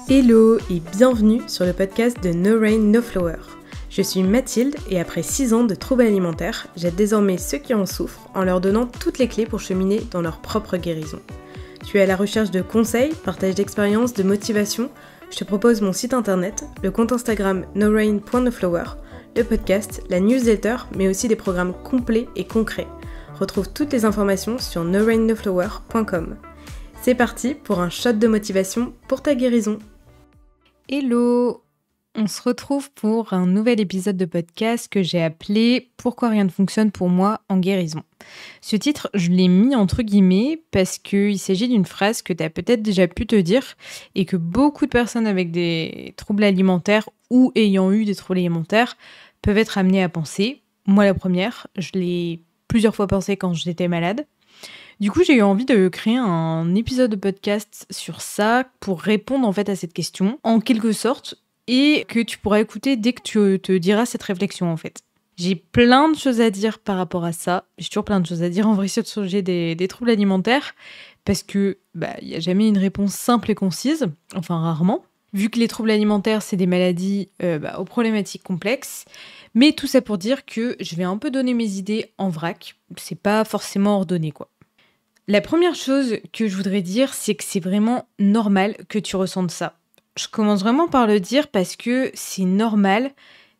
Hello et bienvenue sur le podcast de No Rain No Flower. Je suis Mathilde et après 6 ans de troubles alimentaires, j'aide désormais ceux qui en souffrent en leur donnant toutes les clés pour cheminer dans leur propre guérison. Tu es à la recherche de conseils, partage d'expériences, de motivation. Je te propose mon site internet, le compte Instagram norain.noflower, le podcast, la newsletter, mais aussi des programmes complets et concrets. Retrouve toutes les informations sur norainnoflower.com. C'est parti pour un shot de motivation pour ta guérison. Hello! On se retrouve pour un nouvel épisode de podcast que j'ai appelé « Pourquoi rien ne fonctionne pour moi en guérison ». Ce titre, je l'ai mis entre guillemets parce qu'il s'agit d'une phrase que tu as peut-être déjà pu te dire et que beaucoup de personnes avec des troubles alimentaires ou ayant eu des troubles alimentaires peuvent être amenées à penser. Moi, la première, je l'ai plusieurs fois pensé quand j'étais malade. Du coup, j'ai eu envie de créer un épisode de podcast sur ça pour répondre en fait à cette question, en quelque sorte, et que tu pourras écouter dès que tu te diras cette réflexion en fait. J'ai plein de choses à dire par rapport à ça. J'ai toujours plein de choses à dire en vrai sur le sujet des troubles alimentaires, parce que il n'y a jamais une réponse simple et concise, enfin rarement. Vu que les troubles alimentaires, c'est des maladies aux problématiques complexes. Mais tout ça pour dire que je vais un peu donner mes idées en vrac. C'est pas forcément ordonné quoi. La première chose que je voudrais dire, c'est que c'est vraiment normal que tu ressentes ça. Je commence vraiment par le dire parce que c'est normal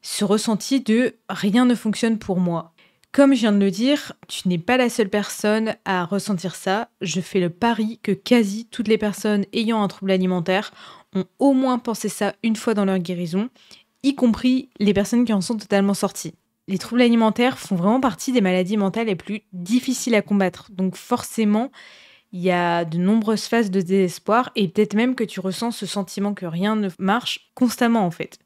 ce ressenti de « rien ne fonctionne pour moi ». Comme je viens de le dire, tu n'es pas la seule personne à ressentir ça. Je fais le pari que quasi toutes les personnes ayant un trouble alimentaire ont au moins pensé ça une fois dans leur guérison, y compris les personnes qui en sont totalement sorties. Les troubles alimentaires font vraiment partie des maladies mentales les plus difficiles à combattre. Donc forcément, il y a de nombreuses phases de désespoir et peut-être même que tu ressens ce sentiment que rien ne marche constamment en fait.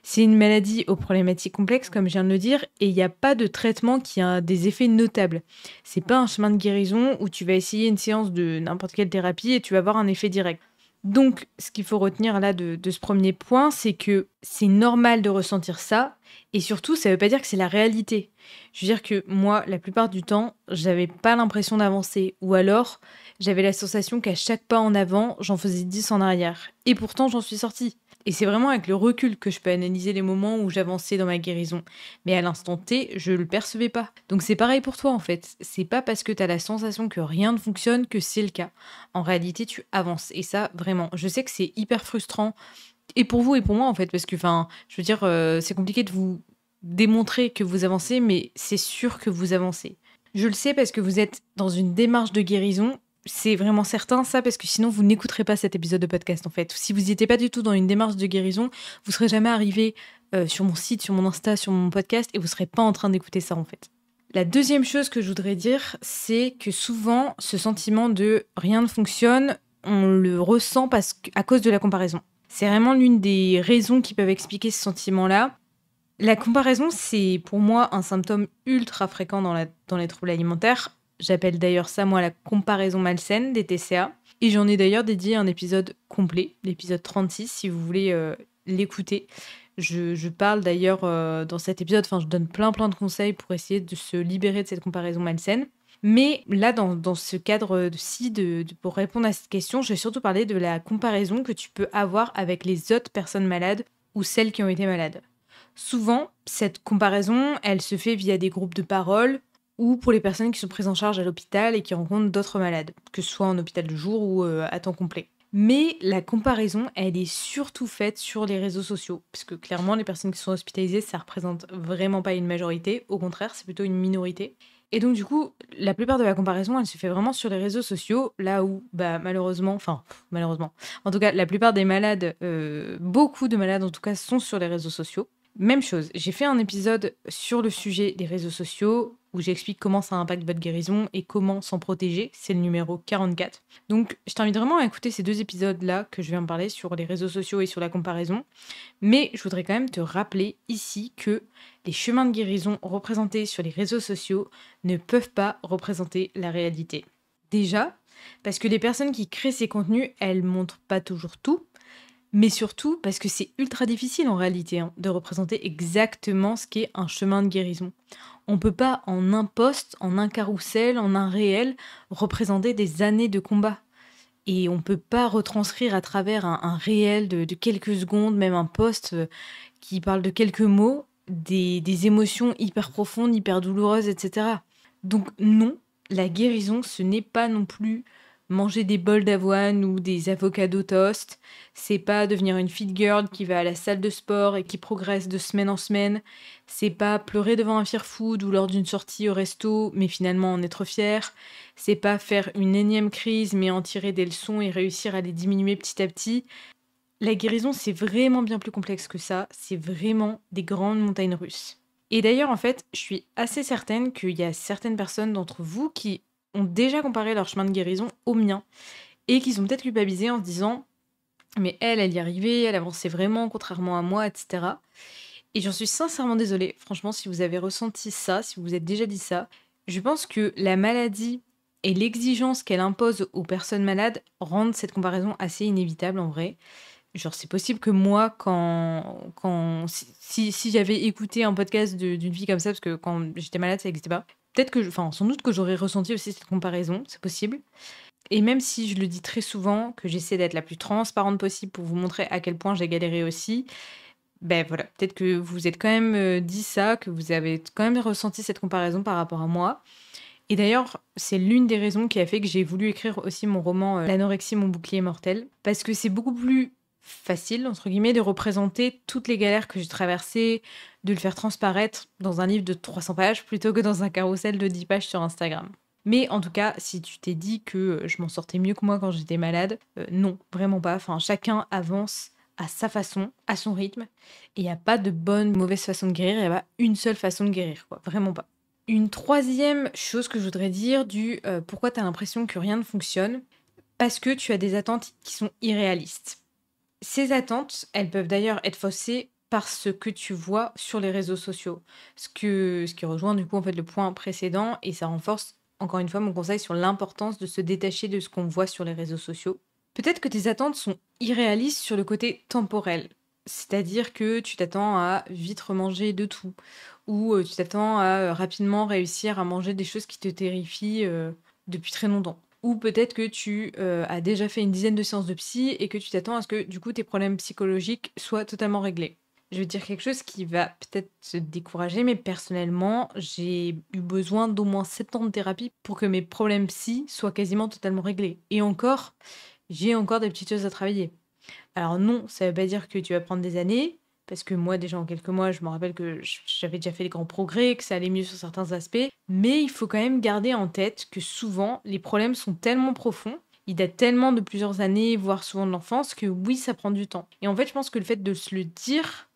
C'est une maladie aux problématiques complexes, comme je viens de le dire, et il n'y a pas de traitement qui a des effets notables. C'est pas un chemin de guérison où tu vas essayer une séance de n'importe quelle thérapie et tu vas avoir un effet direct. Donc, ce qu'il faut retenir là de ce premier point, c'est que c'est normal de ressentir ça, et surtout, ça veut pas dire que c'est la réalité. Je veux dire que moi, la plupart du temps, j'avais pas l'impression d'avancer, ou alors, j'avais la sensation qu'à chaque pas en avant, j'en faisais 10 en arrière. Et pourtant, j'en suis sortie. Et c'est vraiment avec le recul que je peux analyser les moments où j'avançais dans ma guérison. Mais à l'instant T, je le percevais pas. Donc c'est pareil pour toi en fait. C'est pas parce que t'as la sensation que rien ne fonctionne que c'est le cas. En réalité, tu avances. Et ça, vraiment, je sais que c'est hyper frustrant. Et pour vous et pour moi en fait. Parce que, je veux dire, c'est compliqué de vous démontrer que vous avancez, mais c'est sûr que vous avancez. Je le sais parce que vous êtes dans une démarche de guérison. C'est vraiment certain ça, parce que sinon vous n'écouterez pas cet épisode de podcast en fait. Si vous n'étiez pas du tout dans une démarche de guérison, vous serez jamais arrivé sur mon site, sur mon Insta, sur mon podcast, et vous serez pas en train d'écouter ça en fait. La deuxième chose que je voudrais dire, c'est que souvent ce sentiment de rien ne fonctionne, on le ressent à cause de la comparaison. C'est vraiment l'une des raisons qui peuvent expliquer ce sentiment-là. La comparaison, c'est pour moi un symptôme ultra fréquent dans les troubles alimentaires. J'appelle d'ailleurs ça, moi, la comparaison malsaine des TCA. Et j'en ai d'ailleurs dédié un épisode complet, l'épisode 36, si vous voulez l'écouter. Je parle d'ailleurs dans cet épisode, je donne plein de conseils pour essayer de se libérer de cette comparaison malsaine. Mais là, dans ce cadre-ci, pour répondre à cette question, je vais surtout parler de la comparaison que tu peux avoir avec les autres personnes malades ou celles qui ont été malades. Souvent, cette comparaison, elle se fait via des groupes de parole, ou pour les personnes qui sont prises en charge à l'hôpital et qui rencontrent d'autres malades, que ce soit en hôpital de jour ou à temps complet. Mais la comparaison, elle est surtout faite sur les réseaux sociaux, parce que clairement, les personnes qui sont hospitalisées, ça représente vraiment pas une majorité, au contraire, c'est plutôt une minorité. Et donc du coup, la plupart de la comparaison, elle se fait vraiment sur les réseaux sociaux, là où, malheureusement, en tout cas, la plupart des malades, beaucoup de malades en tout cas, sont sur les réseaux sociaux. Même chose, j'ai fait un épisode sur le sujet des réseaux sociaux où j'explique comment ça impacte votre guérison et comment s'en protéger. C'est le numéro 44. Donc, je t'invite vraiment à écouter ces 2 épisodes-là que je viens de parler sur les réseaux sociaux et sur la comparaison. Mais je voudrais quand même te rappeler ici que les chemins de guérison représentés sur les réseaux sociaux ne peuvent pas représenter la réalité. Déjà, parce que les personnes qui créent ces contenus, elles montrent pas toujours tout. Mais surtout parce que c'est ultra difficile en réalité de représenter exactement ce qu'est un chemin de guérison. On peut pas en un post, en un carrousel, en un réel, représenter des années de combat. Et on peut pas retranscrire à travers un réel de quelques secondes, même un post qui parle de quelques mots, des émotions hyper profondes, hyper douloureuses, etc. Donc non, la guérison, ce n'est pas non plus manger des bols d'avoine ou des avocados toast. C'est pas devenir une fit girl qui va à la salle de sport et qui progresse de semaine en semaine. C'est pas pleurer devant un fear food ou lors d'une sortie au resto, mais finalement en être fier. C'est pas faire une énième crise, mais en tirer des leçons et réussir à les diminuer petit à petit. La guérison, c'est vraiment bien plus complexe que ça. C'est vraiment des grandes montagnes russes. Et d'ailleurs, en fait, je suis assez certaine qu'il y a certaines personnes d'entre vous qui ont déjà comparé leur chemin de guérison au mien et qui sont peut-être culpabilisées en se disant mais elle y arrivait, elle avançait vraiment contrairement à moi, etc. Et j'en suis sincèrement désolée, franchement, si vous avez ressenti ça, si vous vous êtes déjà dit ça, je pense que la maladie et l'exigence qu'elle impose aux personnes malades rendent cette comparaison assez inévitable en vrai. Genre, c'est possible que moi, si j'avais écouté un podcast d'une fille comme ça, parce que quand j'étais malade, ça n'existait pas, peut-être que, enfin, sans doute que j'aurais ressenti aussi cette comparaison, c'est possible. Et même si je le dis très souvent, que j'essaie d'être la plus transparente possible pour vous montrer à quel point j'ai galéré aussi, ben voilà, peut-être que vous vous êtes quand même dit ça, que vous avez quand même ressenti cette comparaison par rapport à moi. Et d'ailleurs, c'est l'une des raisons qui a fait que j'ai voulu écrire aussi mon roman L'anorexie, mon bouclier mortel, parce que c'est beaucoup plus facile, entre guillemets, de représenter toutes les galères que j'ai traversées, de le faire transparaître dans un livre de 300 pages plutôt que dans un carrousel de 10 pages sur Instagram. Mais en tout cas, si tu t'es dit que je m'en sortais mieux que moi quand j'étais malade, non, vraiment pas. Enfin, chacun avance à sa façon, à son rythme, et il n'y a pas de bonne ou mauvaise façon de guérir, il n'y a pas une seule façon de guérir, quoi, vraiment pas. Une troisième chose que je voudrais dire pourquoi tu as l'impression que rien ne fonctionne, parce que tu as des attentes qui sont irréalistes. Ces attentes, elles peuvent d'ailleurs être faussées par ce que tu vois sur les réseaux sociaux. Ce qui rejoint du coup en fait le point précédent et ça renforce encore une fois mon conseil sur l'importance de se détacher de ce qu'on voit sur les réseaux sociaux. Peut-être que tes attentes sont irréalistes sur le côté temporel. C'est-à-dire que tu t'attends à vite remanger de tout. Ou tu t'attends à rapidement réussir à manger des choses qui te terrifient depuis très longtemps. Ou peut-être que tu as déjà fait une dizaine de séances de psy et que tu t'attends à ce que du coup tes problèmes psychologiques soient totalement réglés. Je vais te dire quelque chose qui va peut-être te décourager, mais personnellement, j'ai eu besoin d'au moins 7 ans de thérapie pour que mes problèmes psy soient quasiment totalement réglés. Et encore, j'ai encore des petites choses à travailler. Alors non, ça veut pas dire que tu vas prendre des années, parce que moi déjà en quelques mois, je me rappelle que j'avais déjà fait des grands progrès, que ça allait mieux sur certains aspects, mais il faut quand même garder en tête que souvent les problèmes sont tellement profonds, ils datent tellement de plusieurs années, voire souvent de l'enfance, que oui, ça prend du temps. Et en fait, je pense que le fait de se le dire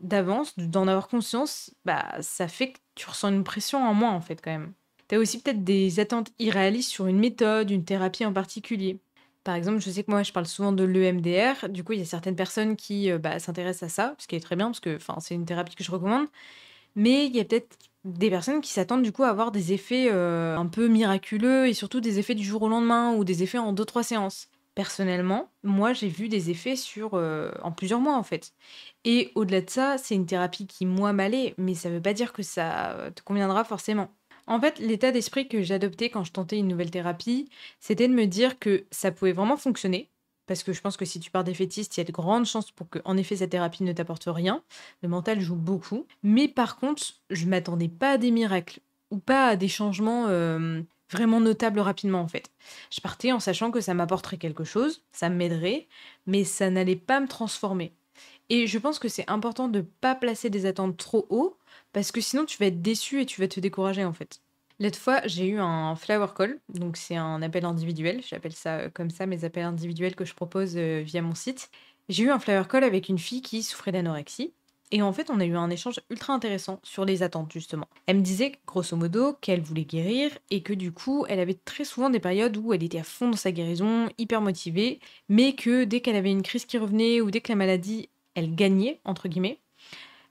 d'avance, d'en avoir conscience, bah ça fait que tu ressens une pression en moins en fait quand même. T'as aussi peut-être des attentes irréalistes sur une méthode, une thérapie en particulier. Par exemple, je sais que moi, je parle souvent de l'EMDR. Du coup, il y a certaines personnes qui s'intéressent à ça, ce qui est très bien, parce que c'est une thérapie que je recommande. Mais il y a peut-être des personnes qui s'attendent du coup à avoir des effets un peu miraculeux et surtout des effets du jour au lendemain ou des effets en 2-3 séances. Personnellement, moi, j'ai vu des effets en plusieurs mois en fait. Et au-delà de ça, c'est une thérapie qui, moi, m'allait, mais ça veut pas dire que ça te conviendra forcément. En fait, l'état d'esprit que j'adoptais quand je tentais une nouvelle thérapie, c'était de me dire que ça pouvait vraiment fonctionner. Parce que je pense que si tu pars défaitiste, il y a de grandes chances pour que, en effet, cette thérapie ne t'apporte rien. Le mental joue beaucoup. Mais par contre, je m'attendais pas à des miracles ou pas à des changements vraiment notables rapidement, en fait. Je partais en sachant que ça m'apporterait quelque chose, ça m'aiderait, mais ça n'allait pas me transformer. Et je pense que c'est important de ne pas placer des attentes trop haut, parce que sinon tu vas être déçu et tu vas te décourager en fait. L'autre fois, j'ai eu un flower call, donc c'est un appel individuel, j'appelle ça comme ça, mes appels individuels que je propose via mon site. J'ai eu un flower call avec une fille qui souffrait d'anorexie, et en fait on a eu un échange ultra intéressant sur les attentes justement. Elle me disait grosso modo qu'elle voulait guérir, et que du coup elle avait très souvent des périodes où elle était à fond dans sa guérison, hyper motivée, mais que dès qu'elle avait une crise qui revenait, ou dès que la maladie elle gagnait, entre guillemets,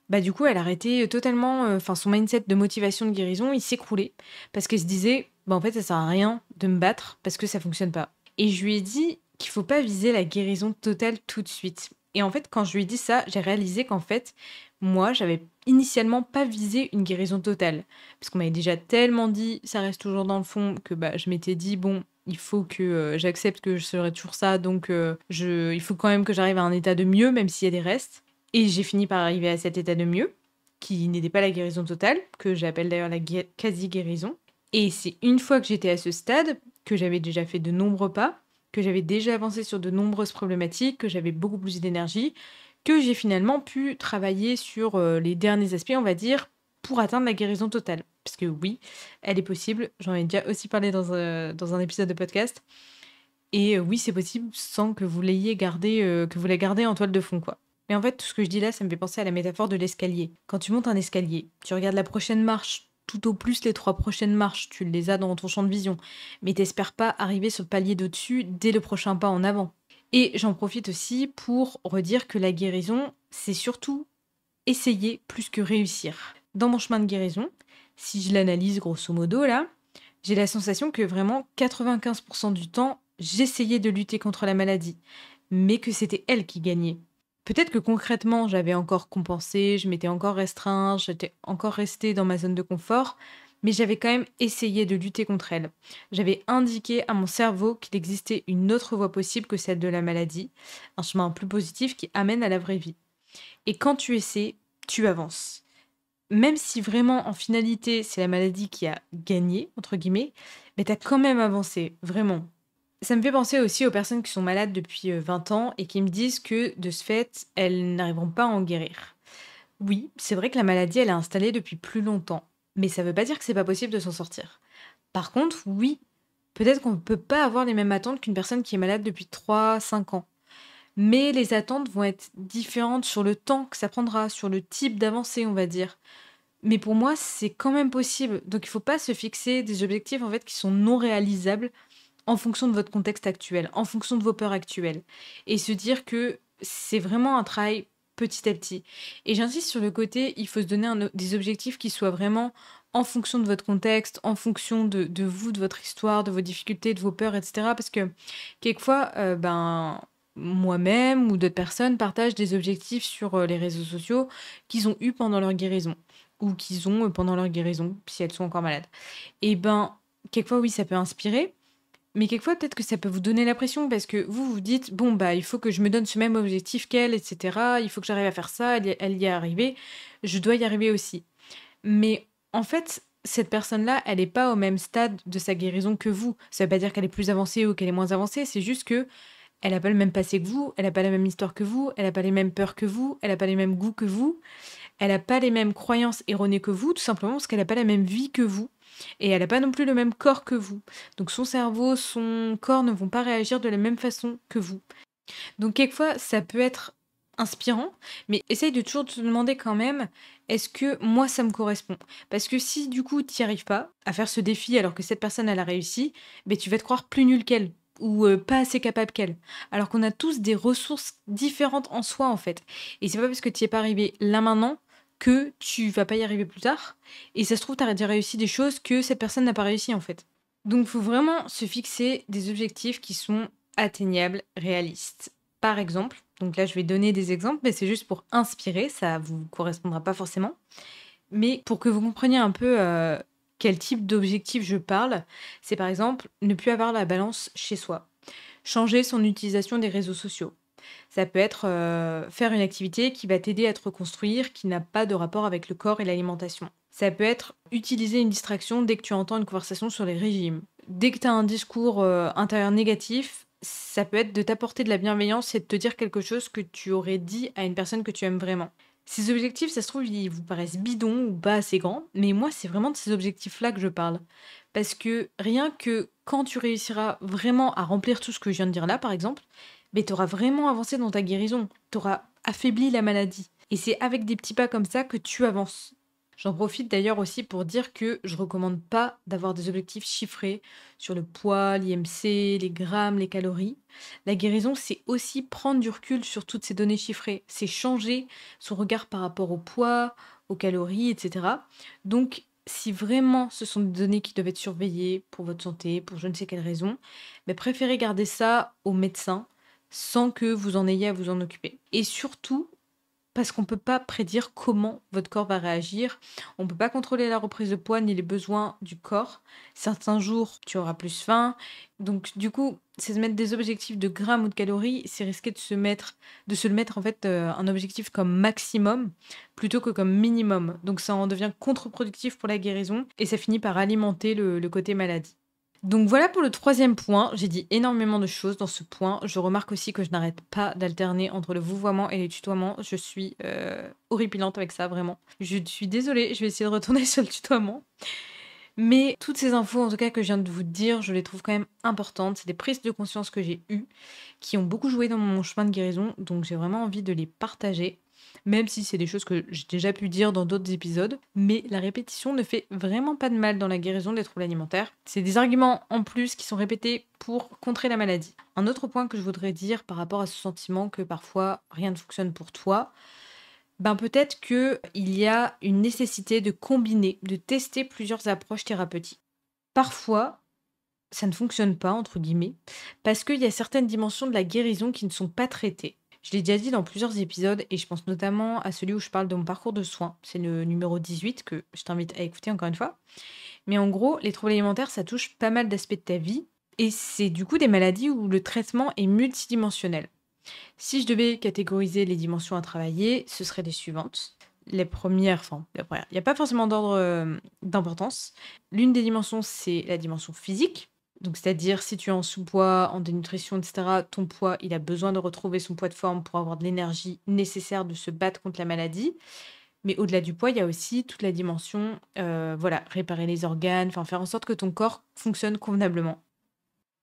bah du coup, elle arrêtait totalement, son mindset de motivation de guérison, il s'écroulait parce qu'elle se disait: «Bah, en fait, ça sert à rien de me battre parce que ça fonctionne pas» et je lui ai dit qu'il faut pas viser la guérison totale tout de suite et en fait, quand je lui ai dit ça, j'ai réalisé qu'en fait, moi, j'avais initialement pas visé une guérison totale. Parce qu'on m'avait déjà tellement dit, ça reste toujours dans le fond, que je m'étais dit, bon, il faut que j'accepte que je serai toujours ça, donc il faut quand même que j'arrive à un état de mieux, même s'il y a des restes. Et j'ai fini par arriver à cet état de mieux, qui n'était pas la guérison totale, que j'appelle d'ailleurs la quasi-guérison. Et c'est une fois que j'étais à ce stade, que j'avais déjà fait de nombreux pas, que j'avais déjà avancé sur de nombreuses problématiques, que j'avais beaucoup plus d'énergie, que j'ai finalement pu travailler sur les derniers aspects, on va dire, pour atteindre la guérison totale. Parce que oui, elle est possible, j'en ai déjà aussi parlé dans un épisode de podcast, et oui, c'est possible sans que vous l'ayez gardé, que vous la gardez en toile de fond, quoi. Mais en fait, tout ce que je dis là, ça me fait penser à la métaphore de l'escalier. Quand tu montes un escalier, tu regardes la prochaine marche, tout au plus les 3 prochaines marches, tu les as dans ton champ de vision. Mais t'espères pas arriver sur le palier d'au-dessus dès le prochain pas en avant. Et j'en profite aussi pour redire que la guérison, c'est surtout essayer plus que réussir. Dans mon chemin de guérison, si je l'analyse grosso modo là, j'ai la sensation que vraiment 95% du temps, j'essayais de lutter contre la maladie, mais que c'était elle qui gagnait. Peut-être que concrètement, j'avais encore compensé, je m'étais encore restreint, j'étais encore restée dans ma zone de confort, mais j'avais quand même essayé de lutter contre elle. J'avais indiqué à mon cerveau qu'il existait une autre voie possible que celle de la maladie, un chemin plus positif qui amène à la vraie vie. Et quand tu essaies, tu avances. Même si vraiment, en finalité, c'est la maladie qui a gagné, entre guillemets, mais t'as quand même avancé, vraiment. Ça me fait penser aussi aux personnes qui sont malades depuis 20 ans et qui me disent que, de ce fait, elles n'arriveront pas à en guérir. Oui, c'est vrai que la maladie, elle est installée depuis plus longtemps, mais ça veut pas dire que c'est pas possible de s'en sortir. Par contre, oui, peut-être qu'on ne peut pas avoir les mêmes attentes qu'une personne qui est malade depuis 3, 5 ans. Mais les attentes vont être différentes sur le temps que ça prendra, sur le type d'avancée, on va dire. Mais pour moi, c'est quand même possible. Donc il faut pas se fixer des objectifs en fait qui sont non réalisables en fonction de votre contexte actuel, en fonction de vos peurs actuelles. Et se dire que c'est vraiment un travail petit à petit. Et j'insiste sur le côté, il faut se donner des objectifs qui soient vraiment en fonction de votre contexte, en fonction de vous, de votre histoire, de vos difficultés, de vos peurs, etc. Parce que quelquefois, moi-même ou d'autres personnes partagent des objectifs sur les réseaux sociaux qu'ils ont eus pendant leur guérison ou qu'ils ont pendant leur guérison, si elles sont encore malades. Et quelquefois, oui, ça peut inspirer, mais quelquefois, peut-être que ça peut vous donner la pression parce que vous vous dites, bon, il faut que je me donne ce même objectif qu'elle, etc. Il faut que j'arrive à faire ça, elle y est arrivée, je dois y arriver aussi. Mais en fait, cette personne-là, elle n'est pas au même stade de sa guérison que vous. Ça veut pas dire qu'elle est plus avancée ou qu'elle est moins avancée, c'est juste que elle n'a pas le même passé que vous, elle n'a pas la même histoire que vous, elle n'a pas les mêmes peurs que vous, elle n'a pas les mêmes goûts que vous, elle n'a pas les mêmes croyances erronées que vous, tout simplement parce qu'elle n'a pas la même vie que vous. Et elle n'a pas non plus le même corps que vous. Donc son cerveau, son corps ne vont pas réagir de la même façon que vous. Donc quelquefois, ça peut être inspirant, mais essaye de toujours te demander quand même, est-ce que moi ça me correspond? Parce que si du coup tu n'y arrives pas à faire ce défi alors que cette personne elle a réussi, tu vas te croire plus nul qu'elle ou pas assez capable qu'elle. Alors qu'on a tous des ressources différentes en soi en fait. Et c'est pas parce que tu n'y es pas arrivé là maintenant que tu vas pas y arriver plus tard. Et ça se trouve, tu as déjà réussi des choses que cette personne n'a pas réussi en fait. Donc il faut vraiment se fixer des objectifs qui sont atteignables, réalistes. Par exemple, donc là je vais donner des exemples, mais c'est juste pour inspirer, ça vous correspondra pas forcément. Mais pour que vous compreniez un peu quel type d'objectif je parle, c'est par exemple ne plus avoir la balance chez soi. Changer son utilisation des réseaux sociaux. Ça peut être faire une activité qui va t'aider à te reconstruire, qui n'a pas de rapport avec le corps et l'alimentation. Ça peut être utiliser une distraction dès que tu entends une conversation sur les régimes. Dès que tu as un discours intérieur négatif, ça peut être de t'apporter de la bienveillance et de te dire quelque chose que tu aurais dit à une personne que tu aimes vraiment. Ces objectifs, ça se trouve, ils vous paraissent bidons ou pas assez grands, mais moi, c'est vraiment de ces objectifs-là que je parle. Parce que rien que quand tu réussiras vraiment à remplir tout ce que je viens de dire là, par exemple, tu auras vraiment avancé dans ta guérison. Tu auras affaibli la maladie. Et c'est avec des petits pas comme ça que tu avances. J'en profite d'ailleurs aussi pour dire que je recommande pas d'avoir des objectifs chiffrés sur le poids, l'IMC, les grammes, les calories. La guérison, c'est aussi prendre du recul sur toutes ces données chiffrées. C'est changer son regard par rapport au poids, aux calories, etc. Donc, si vraiment ce sont des données qui doivent être surveillées pour votre santé, pour je ne sais quelle raison, préférez garder ça au médecin sans que vous en ayez à vous en occuper. Et surtout, parce qu'on ne peut pas prédire comment votre corps va réagir. On ne peut pas contrôler la reprise de poids ni les besoins du corps. Certains jours, tu auras plus faim. Donc, du coup, c'est se mettre des objectifs de grammes ou de calories, c'est risquer de se le mettre en fait un objectif comme maximum plutôt que comme minimum. Donc, ça en devient contre-productif pour la guérison et ça finit par alimenter le côté maladie. Donc voilà pour le troisième point. J'ai dit énormément de choses dans ce point. Je remarque aussi que je n'arrête pas d'alterner entre le vouvoiement et les tutoiements. Je suis horripilante avec ça, vraiment. Je suis désolée, je vais essayer de retourner sur le tutoiement. Mais toutes ces infos, en tout cas, que je viens de vous dire, je les trouve quand même importantes. C'est des prises de conscience que j'ai eues, qui ont beaucoup joué dans mon chemin de guérison. Donc j'ai vraiment envie de les partager. Même si c'est des choses que j'ai déjà pu dire dans d'autres épisodes, mais la répétition ne fait vraiment pas de mal dans la guérison des troubles alimentaires. C'est des arguments en plus qui sont répétés pour contrer la maladie. Un autre point que je voudrais dire par rapport à ce sentiment que parfois rien ne fonctionne pour toi, peut-être qu'il y a une nécessité de combiner, de tester plusieurs approches thérapeutiques. Parfois, ça ne fonctionne pas, entre guillemets, parce qu'il y a certaines dimensions de la guérison qui ne sont pas traitées. Je l'ai déjà dit dans plusieurs épisodes et je pense notamment à celui où je parle de mon parcours de soins. C'est le numéro 18 que je t'invite à écouter encore une fois. Mais en gros, les troubles alimentaires, ça touche pas mal d'aspects de ta vie et c'est du coup des maladies où le traitement est multidimensionnel. Si je devais catégoriser les dimensions à travailler, ce seraient les suivantes. Les premières, il n'y a pas forcément d'ordre d'importance. L'une des dimensions, c'est la dimension physique. Donc, c'est-à-dire, si tu es en sous-poids, en dénutrition, etc., ton poids, il a besoin de retrouver son poids de forme pour avoir de l'énergie nécessaire de se battre contre la maladie. Mais au-delà du poids, il y a aussi toute la dimension, réparer les organes, faire en sorte que ton corps fonctionne convenablement.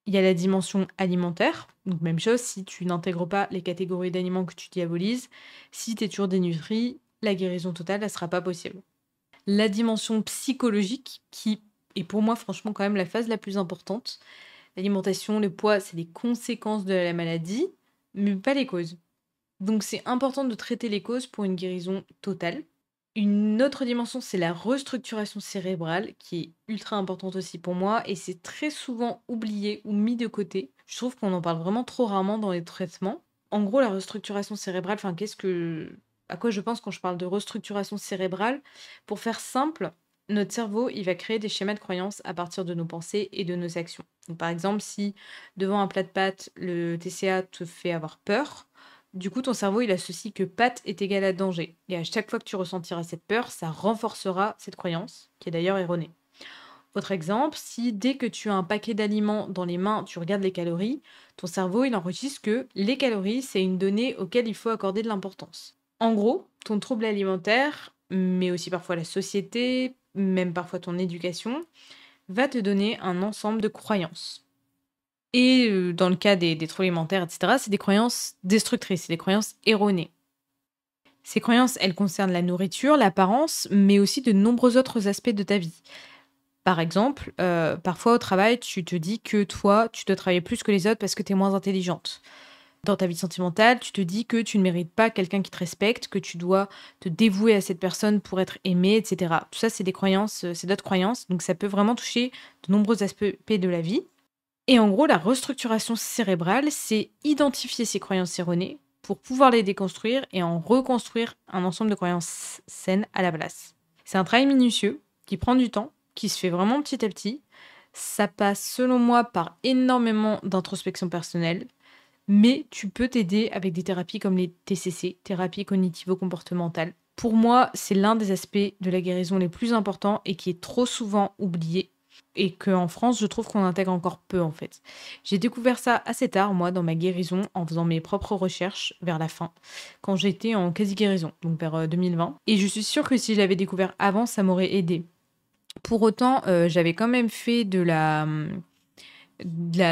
Il y a la dimension alimentaire, donc même chose, si tu n'intègres pas les catégories d'aliments que tu diabolises, si tu es toujours dénutri, la guérison totale, ne sera pas possible. La dimension psychologique, qui est pour moi franchement quand même la phase la plus importante. L'alimentation, le poids, c'est des conséquences de la maladie, mais pas les causes. Donc c'est important de traiter les causes pour une guérison totale. Une autre dimension, c'est la restructuration cérébrale, qui est ultra importante aussi pour moi, et c'est très souvent oublié ou mis de côté. Je trouve qu'on en parle vraiment trop rarement dans les traitements. En gros, la restructuration cérébrale, à quoi je pense quand je parle de restructuration cérébrale? Pour faire simple, notre cerveau, il va créer des schémas de croyances à partir de nos pensées et de nos actions. Donc, par exemple, si devant un plat de pâtes, le TCA te fait avoir peur, du coup, ton cerveau, il associe que pâtes est égal à danger. Et à chaque fois que tu ressentiras cette peur, ça renforcera cette croyance, qui est d'ailleurs erronée. Autre exemple, si dès que tu as un paquet d'aliments dans les mains, tu regardes les calories, ton cerveau, il enregistre que les calories, c'est une donnée auquel il faut accorder de l'importance. En gros, ton trouble alimentaire, mais aussi parfois la société, même parfois ton éducation, va te donner un ensemble de croyances. Et dans le cas des troubles alimentaires, etc., c'est des croyances destructrices, c'est des croyances erronées. Ces croyances, elles concernent la nourriture, l'apparence, mais aussi de nombreux autres aspects de ta vie. Par exemple, parfois au travail, tu te dis que toi, tu dois travailler plus que les autres parce que tu es moins intelligente. Dans ta vie sentimentale, tu te dis que tu ne mérites pas quelqu'un qui te respecte, que tu dois te dévouer à cette personne pour être aimé, etc. Tout ça, c'est des croyances, c'est d'autres croyances, donc ça peut vraiment toucher de nombreux aspects de la vie. Et en gros, la restructuration cérébrale, c'est identifier ces croyances erronées pour pouvoir les déconstruire et en reconstruire un ensemble de croyances saines à la place. C'est un travail minutieux qui prend du temps, qui se fait vraiment petit à petit. Ça passe, selon moi, par énormément d'introspection personnelle, mais tu peux t'aider avec des thérapies comme les TCC, thérapies cognitivo-comportementales. Pour moi, c'est l'un des aspects de la guérison les plus importants et qui est trop souvent oublié. Et qu'en France, je trouve qu'on intègre encore peu, en fait. J'ai découvert ça assez tard, moi, dans ma guérison, en faisant mes propres recherches vers la fin, quand j'étais en quasi-guérison, donc vers 2020. Et je suis sûre que si je l'avais découvert avant, ça m'aurait aidé. Pour autant, j'avais quand même fait de la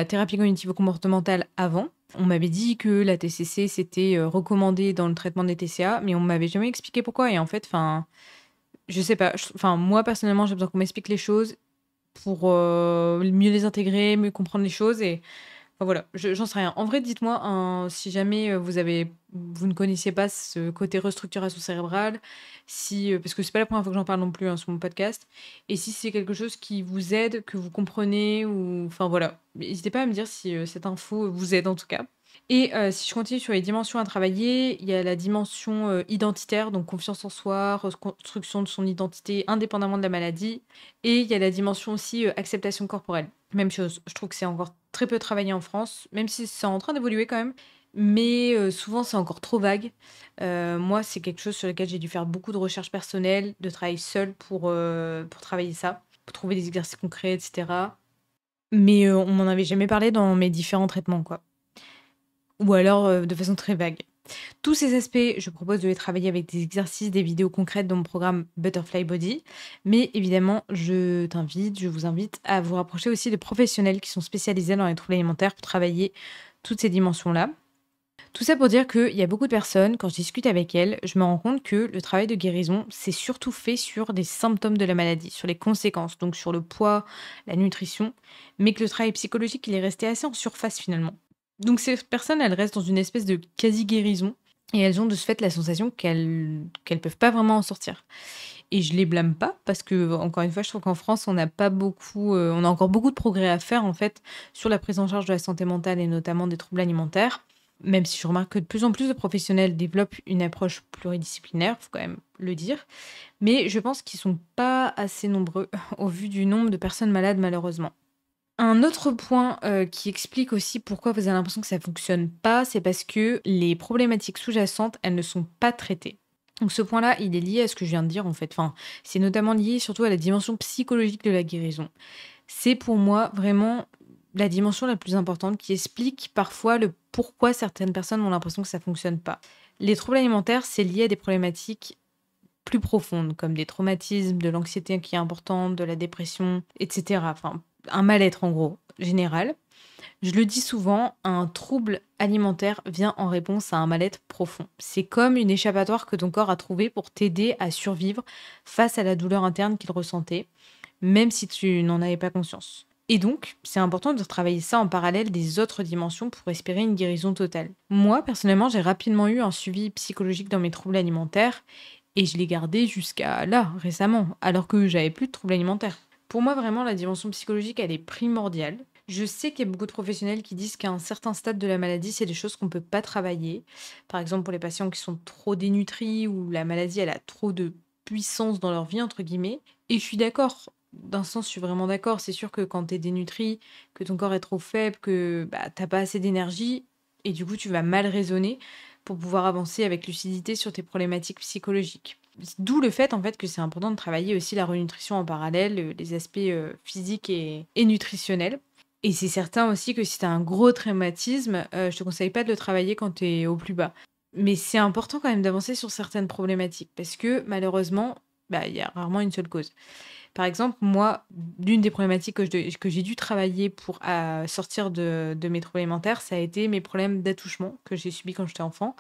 thérapie cognitivo-comportementale avant. On m'avait dit que la TCC, c'était recommandé dans le traitement des TCA, mais on m'avait jamais expliqué pourquoi. Et en fait, je sais pas. Moi, personnellement, j'ai besoin qu'on m'explique les choses pour mieux les intégrer, mieux comprendre les choses. Et voilà, j'en sais rien. En vrai, dites-moi si jamais vous ne connaissiez pas ce côté restructuration cérébrale, parce que c'est pas la première fois que j'en parle non plus sur mon podcast, et si c'est quelque chose qui vous aide, que vous comprenez, ou voilà. N'hésitez pas à me dire si cette info vous aide en tout cas. Et si je continue sur les dimensions à travailler, il y a la dimension identitaire, donc confiance en soi, reconstruction de son identité indépendamment de la maladie. Et il y a la dimension aussi acceptation corporelle. Même chose, je trouve que c'est encore très peu travaillé en France, même si c'est en train d'évoluer quand même. Mais souvent, c'est encore trop vague. Moi, c'est quelque chose sur lequel j'ai dû faire beaucoup de recherches personnelles, de travail seul pour travailler ça, pour trouver des exercices concrets, etc. Mais on m'en avait jamais parlé dans mes différents traitements, quoi. Ou alors de façon très vague. Tous ces aspects, je propose de les travailler avec des exercices, des vidéos concrètes dans mon programme Butterfly Body. Mais évidemment, je vous invite à vous rapprocher aussi de professionnels qui sont spécialisés dans les troubles alimentaires pour travailler toutes ces dimensions-là. Tout ça pour dire qu'il y a beaucoup de personnes, quand je discute avec elles, je me rends compte que le travail de guérison, c'est surtout fait sur des symptômes de la maladie, sur les conséquences, donc sur le poids, la nutrition, mais que le travail psychologique, il est resté assez en surface finalement. Donc ces personnes, elles restent dans une espèce de quasi-guérison, et elles ont de ce fait la sensation qu'elles peuvent pas vraiment en sortir. Et je les blâme pas, parce que, encore une fois, je trouve qu'en France, on n'a pas beaucoup, on a encore beaucoup de progrès à faire, en fait, sur la prise en charge de la santé mentale et notamment des troubles alimentaires. Même si je remarque que de plus en plus de professionnels développent une approche pluridisciplinaire, faut quand même le dire. Mais je pense qu'ils sont pas assez nombreux au vu du nombre de personnes malades, malheureusement. Un autre point qui explique aussi pourquoi vous avez l'impression que ça fonctionne pas, c'est parce que les problématiques sous-jacentes, elles ne sont pas traitées. Donc ce point-là, il est lié à ce que je viens de dire en fait. Enfin, c'est notamment lié surtout à la dimension psychologique de la guérison. C'est pour moi vraiment la dimension la plus importante qui explique parfois le pourquoi certaines personnes ont l'impression que ça fonctionne pas. Les troubles alimentaires, c'est lié à des problématiques plus profondes, comme des traumatismes, de l'anxiété qui est importante, de la dépression, etc. Enfin, un mal-être en gros, général. Je le dis souvent, un trouble alimentaire vient en réponse à un mal-être profond. C'est comme une échappatoire que ton corps a trouvée pour t'aider à survivre face à la douleur interne qu'il ressentait, même si tu n'en avais pas conscience. Et donc, c'est important de travailler ça en parallèle des autres dimensions pour espérer une guérison totale. Moi, personnellement, j'ai rapidement eu un suivi psychologique dans mes troubles alimentaires et je l'ai gardé jusqu'à là, récemment, alors que j'avais plus de troubles alimentaires. Pour moi, vraiment, la dimension psychologique, elle est primordiale. Je sais qu'il y a beaucoup de professionnels qui disent qu'à un certain stade de la maladie, c'est des choses qu'on ne peut pas travailler. Par exemple, pour les patients qui sont trop dénutris ou la maladie, elle a trop de puissance dans leur vie, entre guillemets. Et je suis d'accord. D'un sens, je suis vraiment d'accord. C'est sûr que quand tu es dénutri, que ton corps est trop faible, que t'as pas assez d'énergie, et du coup, tu vas mal raisonner pour pouvoir avancer avec lucidité sur tes problématiques psychologiques. D'où le fait en fait que c'est important de travailler aussi la renutrition en parallèle, les aspects physiques et nutritionnels. Et c'est certain aussi que si tu as un gros traumatisme, je te conseille pas de le travailler quand tu es au plus bas. Mais c'est important quand même d'avancer sur certaines problématiques parce que malheureusement, il y a rarement une seule cause. Par exemple, moi, l'une des problématiques que j'ai dû travailler pour sortir de mes troubles alimentaires, ça a été mes problèmes d'attouchement que j'ai subis quand j'étais enfant.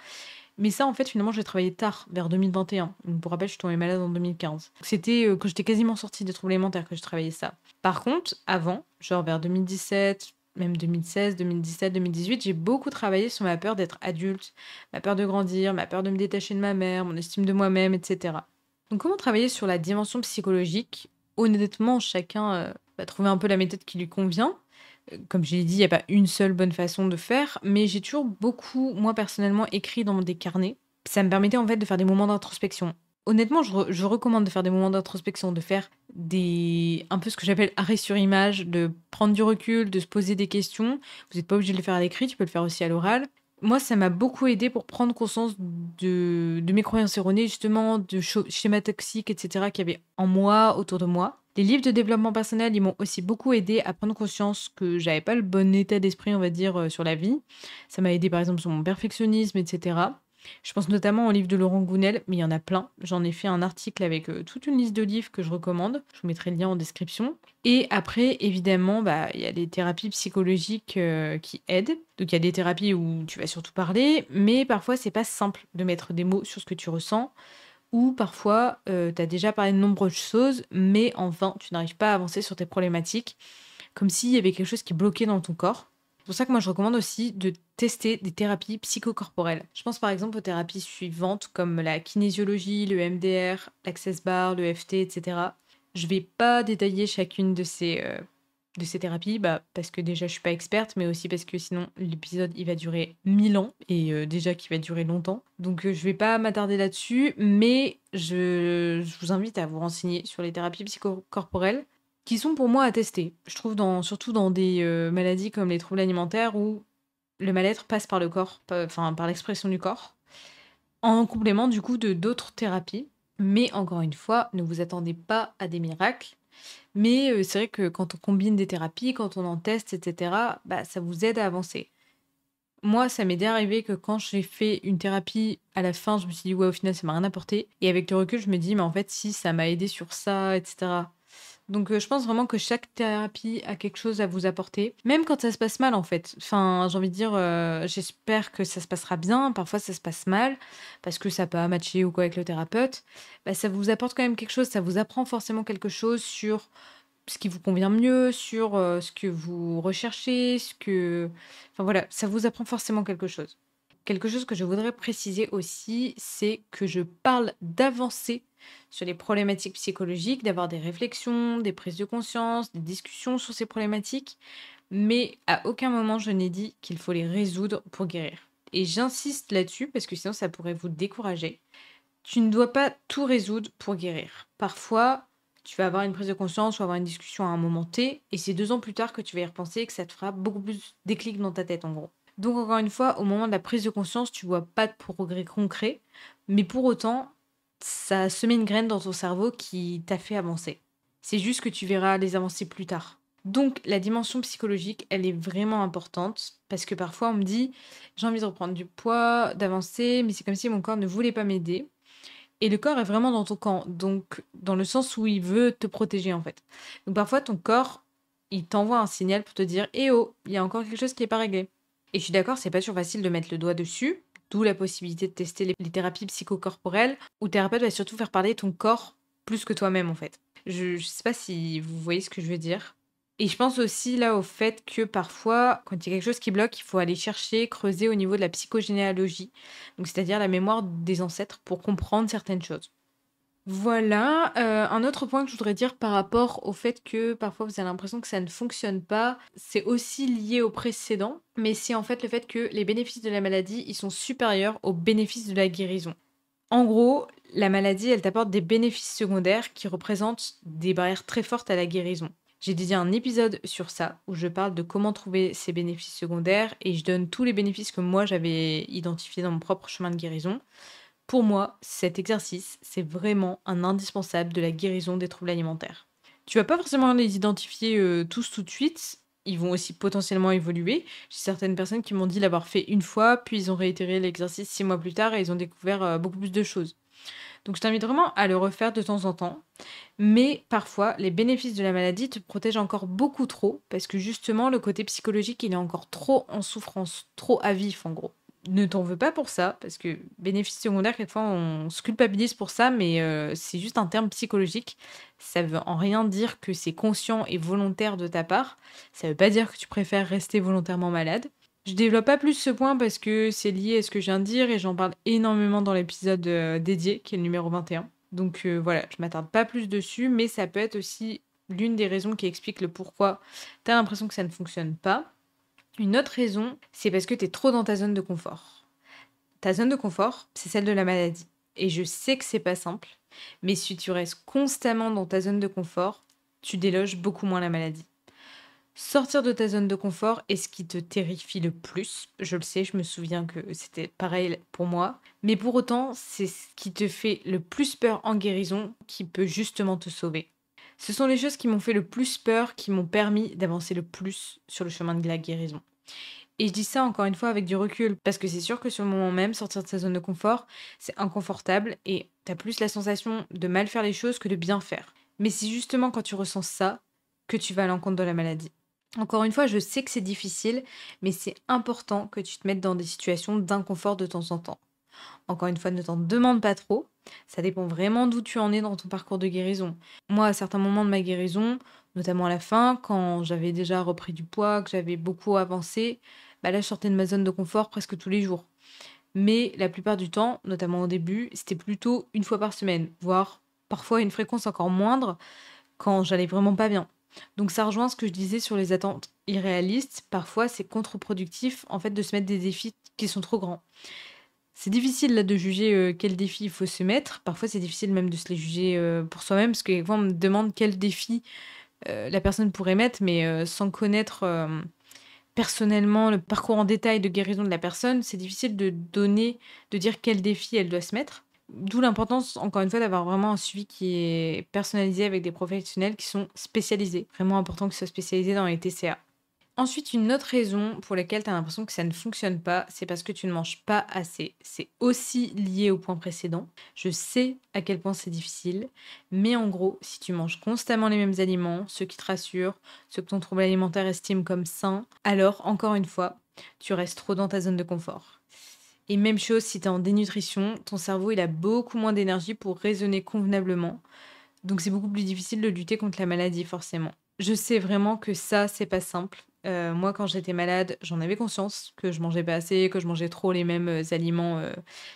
Mais ça, en fait, finalement, j'ai travaillé tard, vers 2021. Donc, pour rappel, je suis tombée malade en 2015. C'était quand j'étais quasiment sortie des troubles alimentaires que je travaillais ça. Par contre, avant, genre vers 2017, même 2016, 2017, 2018, j'ai beaucoup travaillé sur ma peur d'être adulte, ma peur de grandir, ma peur de me détacher de ma mère, mon estime de moi-même, etc. Donc, comment travailler sur la dimension psychologique? Honnêtement, chacun va trouver un peu la méthode qui lui convient. Comme je l'ai dit, il n'y a pas une seule bonne façon de faire, mais j'ai toujours beaucoup, moi personnellement, écrit dans des carnets. Ça me permettait en fait de faire des moments d'introspection. Honnêtement, je recommande de faire des moments d'introspection, de faire un peu ce que j'appelle arrêt sur image, de prendre du recul, de se poser des questions. Vous n'êtes pas obligé de le faire à l'écrit, tu peux le faire aussi à l'oral. Moi, ça m'a beaucoup aidé pour prendre conscience de mes croyances erronées, justement, de schémas toxiques, etc., qu'il y avait en moi, autour de moi. Les livres de développement personnel, ils m'ont aussi beaucoup aidé à prendre conscience que j'avais pas le bon état d'esprit, on va dire, sur la vie. Ça m'a aidé, par exemple, sur mon perfectionnisme, etc. Je pense notamment au livre de Laurent Gounel, mais il y en a plein. J'en ai fait un article avec toute une liste de livres que je recommande. Je vous mettrai le lien en description. Et après, évidemment, il y a des thérapies psychologiques qui aident. Donc, il y a des thérapies où tu vas surtout parler, mais parfois, c'est pas simple de mettre des mots sur ce que tu ressens. Ou parfois, tu as déjà parlé de nombreuses choses, mais en vain, tu n'arrives pas à avancer sur tes problématiques, comme s'il y avait quelque chose qui bloquait dans ton corps. C'est pour ça que moi, je recommande aussi de tester des thérapies psychocorporelles. Je pense par exemple aux thérapies suivantes comme la kinésiologie, le MDR, l'Access Bar, le FT, etc. Je vais pas détailler chacune de ces de ces thérapies, parce que déjà je suis pas experte, mais aussi parce que sinon l'épisode il va durer 1000 ans et déjà qu'il va durer longtemps. Donc je vais pas m'attarder là-dessus, mais je vous invite à vous renseigner sur les thérapies psychocorporelles qui sont pour moi à tester. Je trouve surtout dans des maladies comme les troubles alimentaires où le mal-être passe par le corps, enfin par l'expression du corps, en complément du coup de d'autres thérapies. Mais encore une fois, ne vous attendez pas à des miracles. Mais c'est vrai que quand on combine des thérapies, quand on en teste, etc., ça vous aide à avancer. Moi, ça m'est déjà arrivé que quand j'ai fait une thérapie, à la fin, je me suis dit, ouais, au final, ça m'a rien apporté. Et avec le recul, je me dis, mais en fait, si, ça m'a aidé sur ça, etc. Donc, je pense vraiment que chaque thérapie a quelque chose à vous apporter, même quand ça se passe mal, en fait. Enfin, j'ai envie de dire, j'espère que ça se passera bien. Parfois, ça se passe mal parce que ça peut pas matcher ou quoi avec le thérapeute. Ça vous apporte quand même quelque chose. Ça vous apprend forcément quelque chose sur ce qui vous convient mieux, sur ce que vous recherchez, Enfin voilà, ça vous apprend forcément quelque chose. Quelque chose que je voudrais préciser aussi, c'est que je parle d'avancer sur les problématiques psychologiques, d'avoir des réflexions, des prises de conscience, des discussions sur ces problématiques, mais à aucun moment je n'ai dit qu'il faut les résoudre pour guérir. Et j'insiste là-dessus parce que sinon ça pourrait vous décourager. Tu ne dois pas tout résoudre pour guérir. Parfois, tu vas avoir une prise de conscience ou avoir une discussion à un moment T, et c'est 2 ans plus tard que tu vas y repenser et que ça te fera beaucoup plus déclic dans ta tête en gros. Donc encore une fois, au moment de la prise de conscience, tu vois pas de progrès concret, mais pour autant, ça a semé une graine dans ton cerveau qui t'a fait avancer. C'est juste que tu verras les avancées plus tard. Donc la dimension psychologique, elle est vraiment importante parce que parfois on me dit j'ai envie de reprendre du poids, d'avancer, mais c'est comme si mon corps ne voulait pas m'aider. Et le corps est vraiment dans ton camp, donc dans le sens où il veut te protéger en fait. Donc parfois ton corps, il t'envoie un signal pour te dire eh oh, il y a encore quelque chose qui n'est pas réglé. Et je suis d'accord, c'est pas toujours facile de mettre le doigt dessus, d'où la possibilité de tester les thérapies psychocorporelles, où le thérapeute va surtout faire parler ton corps plus que toi-même en fait. Je sais pas si vous voyez ce que je veux dire. Et je pense aussi là au fait que parfois, quand il y a quelque chose qui bloque, il faut aller chercher, creuser au niveau de la psychogénéalogie, donc c'est-à-dire la mémoire des ancêtres pour comprendre certaines choses. Voilà, un autre point que je voudrais dire par rapport au fait que parfois vous avez l'impression que ça ne fonctionne pas, c'est aussi lié au précédent, mais c'est en fait le fait que les bénéfices de la maladie, ils sont supérieurs aux bénéfices de la guérison. En gros, la maladie, elle t'apporte des bénéfices secondaires qui représentent des barrières très fortes à la guérison. J'ai dédié un épisode sur ça, où je parle de comment trouver ces bénéfices secondaires et je donne tous les bénéfices que moi j'avais identifiés dans mon propre chemin de guérison. Pour moi, cet exercice, c'est vraiment un indispensable de la guérison des troubles alimentaires. Tu vas pas forcément les identifier tous tout de suite, ils vont aussi potentiellement évoluer. J'ai certaines personnes qui m'ont dit l'avoir fait une fois, puis ils ont réitéré l'exercice 6 mois plus tard et ils ont découvert beaucoup plus de choses. Donc je t'invite vraiment à le refaire de temps en temps. Mais parfois, les bénéfices de la maladie te protègent encore beaucoup trop, parce que justement, le côté psychologique, il est encore trop en souffrance, trop à vif en gros. Ne t'en veux pas pour ça, parce que bénéfices secondaires, quelquefois, on se culpabilise pour ça, mais c'est juste un terme psychologique. Ça veut en rien dire que c'est conscient et volontaire de ta part. Ça veut pas dire que tu préfères rester volontairement malade. Je développe pas plus ce point parce que c'est lié à ce que je viens de dire et j'en parle énormément dans l'épisode dédié, qui est le numéro 21. Donc voilà, je m'attarde pas plus dessus, mais ça peut être aussi l'une des raisons qui explique le pourquoi t'as l'impression que ça ne fonctionne pas. Une autre raison, c'est parce que t'es trop dans ta zone de confort. Ta zone de confort, c'est celle de la maladie. Et je sais que c'est pas simple, mais si tu restes constamment dans ta zone de confort, tu déloges beaucoup moins la maladie. Sortir de ta zone de confort est ce qui te terrifie le plus. Je le sais, je me souviens que c'était pareil pour moi. Mais pour autant, c'est ce qui te fait le plus peur en guérison qui peut justement te sauver. Ce sont les choses qui m'ont fait le plus peur, qui m'ont permis d'avancer le plus sur le chemin de la guérison. Et je dis ça encore une fois avec du recul, parce que c'est sûr que sur le moment même, sortir de sa zone de confort, c'est inconfortable et t'as plus la sensation de mal faire les choses que de bien faire. Mais c'est justement quand tu ressens ça que tu vas à l'encontre de la maladie. Encore une fois, je sais que c'est difficile, mais c'est important que tu te mettes dans des situations d'inconfort de temps en temps. Encore une fois, ne t'en demande pas trop. Ça dépend vraiment d'où tu en es dans ton parcours de guérison. Moi, à certains moments de ma guérison, notamment à la fin, quand j'avais déjà repris du poids, que j'avais beaucoup avancé, là, je sortais de ma zone de confort presque tous les jours. Mais la plupart du temps, notamment au début, c'était plutôt une fois par semaine, voire parfois une fréquence encore moindre quand j'allais vraiment pas bien. Donc ça rejoint ce que je disais sur les attentes irréalistes. Parfois, c'est contre-productif en fait de se mettre des défis qui sont trop grands. C'est difficile là de juger quel défi il faut se mettre. Parfois, c'est difficile même de se les juger pour soi-même parce que quelquefois on me demande quel défi la personne pourrait mettre, mais sans connaître personnellement le parcours en détail de guérison de la personne, c'est difficile de dire quel défi elle doit se mettre. D'où l'importance, encore une fois, d'avoir vraiment un suivi qui est personnalisé avec des professionnels qui sont spécialisés. Vraiment important que ce soit spécialisé dans les TCA. Ensuite, une autre raison pour laquelle tu as l'impression que ça ne fonctionne pas, c'est parce que tu ne manges pas assez. C'est aussi lié au point précédent. Je sais à quel point c'est difficile, mais en gros, si tu manges constamment les mêmes aliments, ceux qui te rassurent, ceux que ton trouble alimentaire estime comme sains, alors, encore une fois, tu restes trop dans ta zone de confort. Et même chose, si tu es en dénutrition, ton cerveau il a beaucoup moins d'énergie pour raisonner convenablement. Donc c'est beaucoup plus difficile de lutter contre la maladie, forcément. Je sais vraiment que ça, c'est pas simple. Moi, quand j'étais malade, j'en avais conscience que je mangeais pas assez, que je mangeais trop les mêmes aliments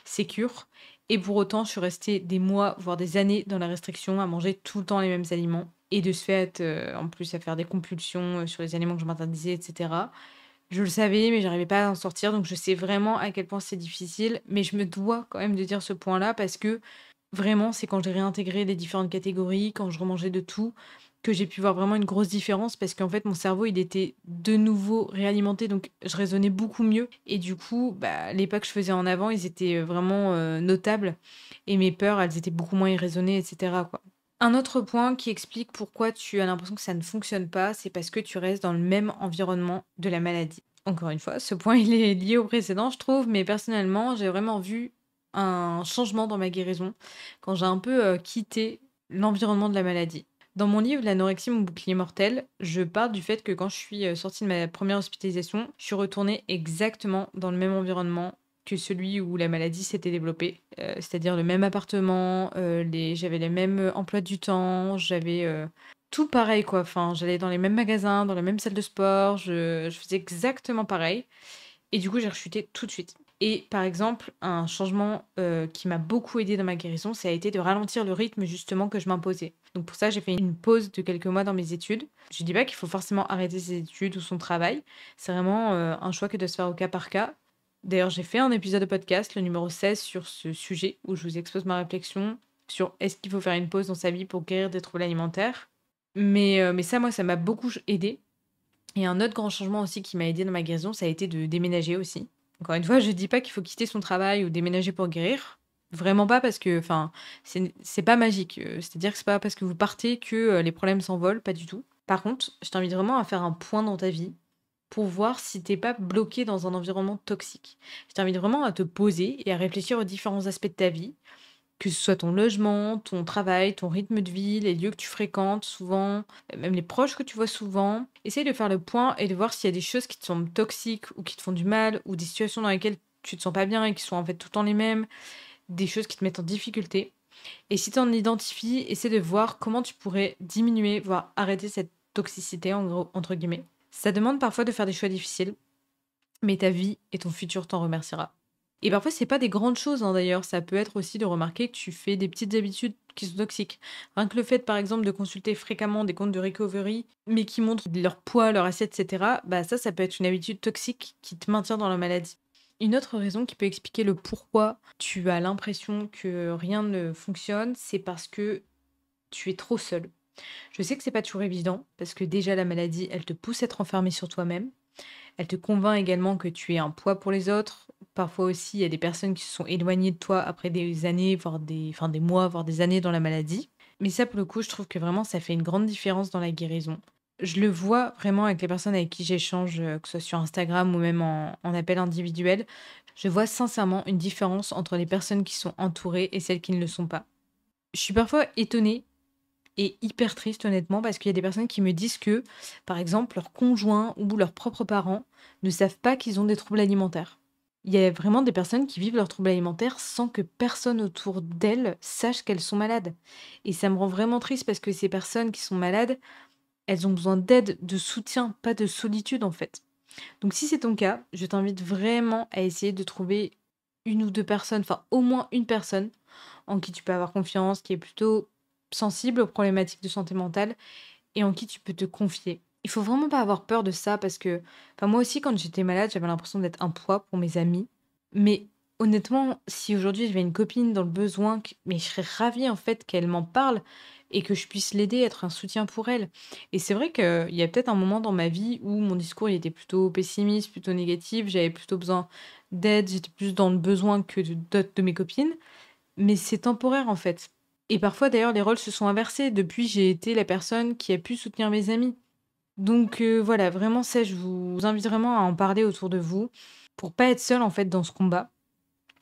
sécures. Et pour autant, je suis restée des mois, voire des années dans la restriction, à manger tout le temps les mêmes aliments. Et de ce fait, en plus, à faire des compulsions sur les aliments que je m'interdisais, etc. Je le savais, mais j'arrivais pas à en sortir. Donc je sais vraiment à quel point c'est difficile. Mais je me dois quand même de dire ce point-là parce que vraiment, c'est quand j'ai réintégré les différentes catégories, quand je remangeais de tout, que j'ai pu voir vraiment une grosse différence parce qu'en fait, mon cerveau, il était de nouveau réalimenté, donc je raisonnais beaucoup mieux. Et du coup, les pas que je faisais en avant, ils étaient vraiment notables. Et mes peurs, elles étaient beaucoup moins irraisonnées, etc., quoi. Un autre point qui explique pourquoi tu as l'impression que ça ne fonctionne pas, c'est parce que tu restes dans le même environnement de la maladie. Encore une fois, ce point, il est lié au précédent, je trouve, mais personnellement, j'ai vraiment vu un changement dans ma guérison quand j'ai un peu quitté l'environnement de la maladie. Dans mon livre L'anorexie, mon bouclier mortel, je parle du fait que quand je suis sortie de ma première hospitalisation, je suis retournée exactement dans le même environnement que celui où la maladie s'était développée. C'est-à-dire le même appartement, j'avais les mêmes emplois du temps, j'avais tout pareil quoi. Enfin, j'allais dans les mêmes magasins, dans la même salle de sport, je faisais exactement pareil. Et du coup, j'ai rechuté tout de suite. Et par exemple, un changement qui m'a beaucoup aidé dans ma guérison, ça a été de ralentir le rythme justement que je m'imposais. Donc pour ça, j'ai fait une pause de quelques mois dans mes études. Je dis pas qu'il faut forcément arrêter ses études ou son travail. C'est vraiment un choix que de se faire au cas par cas. D'ailleurs, j'ai fait un épisode de podcast, le numéro 16, sur ce sujet, où je vous expose ma réflexion sur est-ce qu'il faut faire une pause dans sa vie pour guérir des troubles alimentaires. Mais ça, moi, ça m'a beaucoup aidé. Et un autre grand changement aussi qui m'a aidé dans ma guérison, ça a été de déménager aussi. Encore une fois, je dis pas qu'il faut quitter son travail ou déménager pour guérir. Vraiment pas parce que, enfin, c'est pas magique. C'est-à-dire que c'est pas parce que vous partez que les problèmes s'envolent, pas du tout. Par contre, je t'invite vraiment à faire un point dans ta vie pour voir si t'es pas bloqué dans un environnement toxique. Je t'invite vraiment à te poser et à réfléchir aux différents aspects de ta vie, que ce soit ton logement, ton travail, ton rythme de vie, les lieux que tu fréquentes souvent, même les proches que tu vois souvent. Essaye de faire le point et de voir s'il y a des choses qui te semblent toxiques ou qui te font du mal, ou des situations dans lesquelles tu te sens pas bien et qui sont en fait tout le temps les mêmes, des choses qui te mettent en difficulté. Et si tu en identifies, essaie de voir comment tu pourrais diminuer, voire arrêter cette toxicité, en gros, entre guillemets. Ça demande parfois de faire des choix difficiles, mais ta vie et ton futur t'en remerciera. Et parfois, c'est pas des grandes choses, hein, d'ailleurs. Ça peut être aussi de remarquer que tu fais des petites habitudes qui sont toxiques. Rien que le fait, par exemple, de consulter fréquemment des comptes de recovery, mais qui montrent leur poids, leur assiette, etc., ça peut être une habitude toxique qui te maintient dans la maladie. Une autre raison qui peut expliquer le pourquoi tu as l'impression que rien ne fonctionne, c'est parce que tu es trop seul. Je sais que c'est pas toujours évident, parce que déjà la maladie, elle te pousse à être enfermé sur toi-même. Elle te convainc également que tu es un poids pour les autres. Parfois aussi, il y a des personnes qui se sont éloignées de toi après des années, voire des mois, voire des années dans la maladie. Mais ça, pour le coup, je trouve que vraiment, ça fait une grande différence dans la guérison. Je le vois vraiment avec les personnes avec qui j'échange, que ce soit sur Instagram ou même en appel individuel. Je vois sincèrement une différence entre les personnes qui sont entourées et celles qui ne le sont pas. Je suis parfois étonnée et hyper triste honnêtement parce qu'il y a des personnes qui me disent que, par exemple, leurs conjoints ou leurs propres parents ne savent pas qu'ils ont des troubles alimentaires. Il y a vraiment des personnes qui vivent leurs troubles alimentaires sans que personne autour d'elles sache qu'elles sont malades. Et ça me rend vraiment triste parce que ces personnes qui sont malades, elles ont besoin d'aide, de soutien, pas de solitude en fait. Donc si c'est ton cas, je t'invite vraiment à essayer de trouver une ou deux personnes, enfin au moins une personne en qui tu peux avoir confiance, qui est plutôt sensible aux problématiques de santé mentale et en qui tu peux te confier. Il faut vraiment pas avoir peur de ça parce que, enfin, moi aussi, quand j'étais malade, j'avais l'impression d'être un poids pour mes amis. Mais honnêtement, si aujourd'hui j'avais une copine dans le besoin, mais je serais ravie en fait qu'elle m'en parle et que je puisse l'aider, être un soutien pour elle. Et c'est vrai qu'il y a peut-être un moment dans ma vie où mon discours il était plutôt pessimiste, plutôt négatif, j'avais plutôt besoin d'aide, j'étais plus dans le besoin que d'autres de mes copines. Mais c'est temporaire en fait. Et parfois d'ailleurs les rôles se sont inversés. Depuis, j'ai été la personne qui a pu soutenir mes amis. Donc voilà, vraiment ça, je vous invite vraiment à en parler autour de vous pour pas être seule en fait dans ce combat.